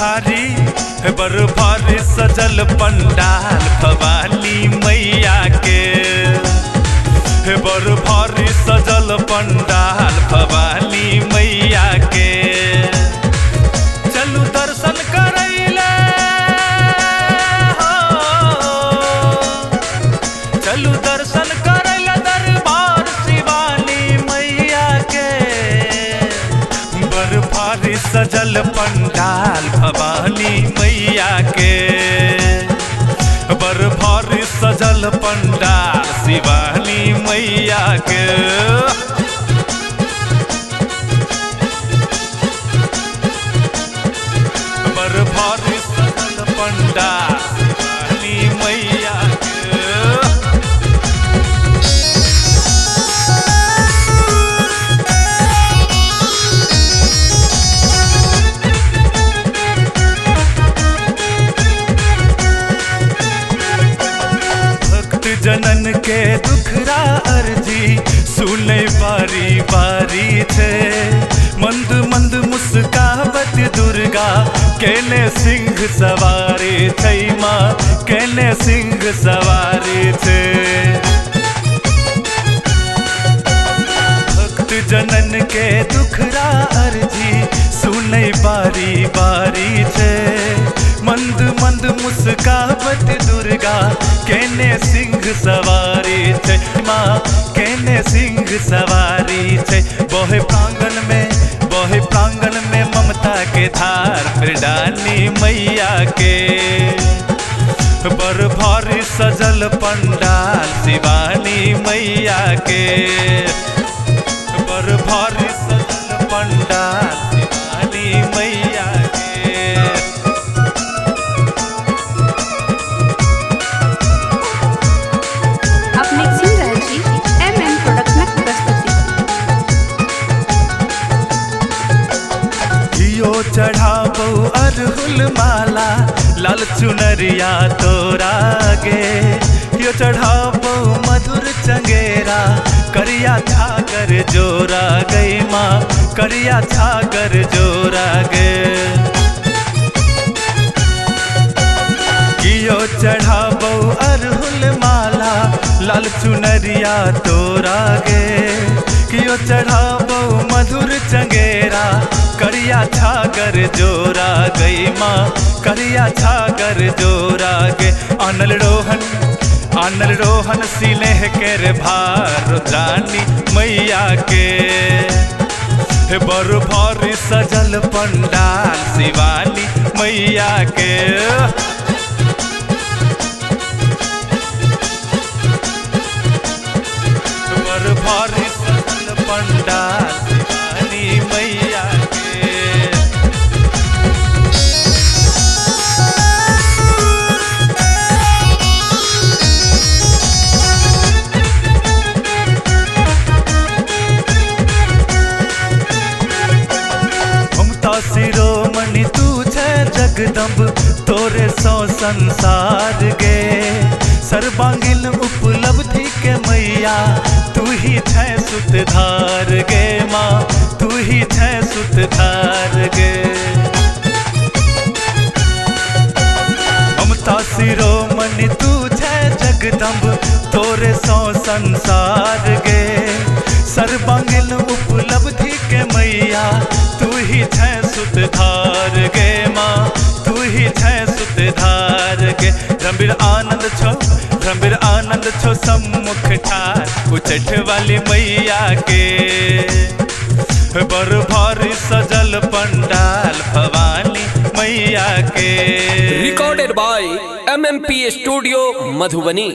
भारी सजल पंडाल भवानी मैया के। बड़ भारी सजल पंडाल भवानी मैया के। चलू दर्शन करैले हो, चलू दर्शन करैले दरबार शिवानी मैया के। बड़ भारी सजल पंडाल भवानी मैया के। बड़ भारी सजल पंडाल शिवानी मैया के। बड़ भारी सजल पंडाल शिवानी मैया के। जनन के दुखरा अर्जी सुने बारी बारी छे। मंद मंद मुस्कावत दुर्गा केने सिंह सवारी छै माँ, केने सिंह सवारी छे। भक्त जनन के दुखरा अर्जी सुने बारी बारी छे। मंद मंद मुस्कावत दुर्गा केने सिंह सवारी छे माँ, केने सिंह सवारी छे। बहे प्रांगण में ममता के धार मृडानी मैया के। बड़ भारी सजल पंडाल शिवानी मैया के। बड़ भारी सजल पंडाल शिवानी मैया के। चढ़ाबो अरहुल माला लाल चुनरिया तोरा गे। यो चढ़ाबो मधुर चंगेरा करिया छागर जोरा गई माँ, करिया छागर जोरा गे। यो चढ़ाबो अरहुल माला लाल चुनरिया तोरा गे। कियो चढ़ाबो मधुर चंगेरा करिया छागर जोरा गई माँ, करिया छागर जोरा गे। आनल रोहन सिलेह केर भार रुद्रानी मैया के। बड़ भारी सजल पंडाल शिवानी मैया के। बड़ भारी सजल पंडाल शिवानी मैया के। शिरोमणि तू छे जगदम्ब तोरे सौ संसार गे। सर्वांगीण उपलब्धि के मैया तू ही छे सुतधार गे माँ, तू ही छे सुतधार गे। ममता शिरोमणि तू छे जगदम्ब तोरे सौ संसार गे। सर्वांगीण उपलब्धि के मैया तू ही छे सुतधार गे माँ, तू ही छे सुतधार गे। रंबीर आनंद छो सम्मुख ठार उचट वाली मैया के। बड़ भारी सजल पंडाल भवानी मैया के। Recorded by MMP studio Madhubani.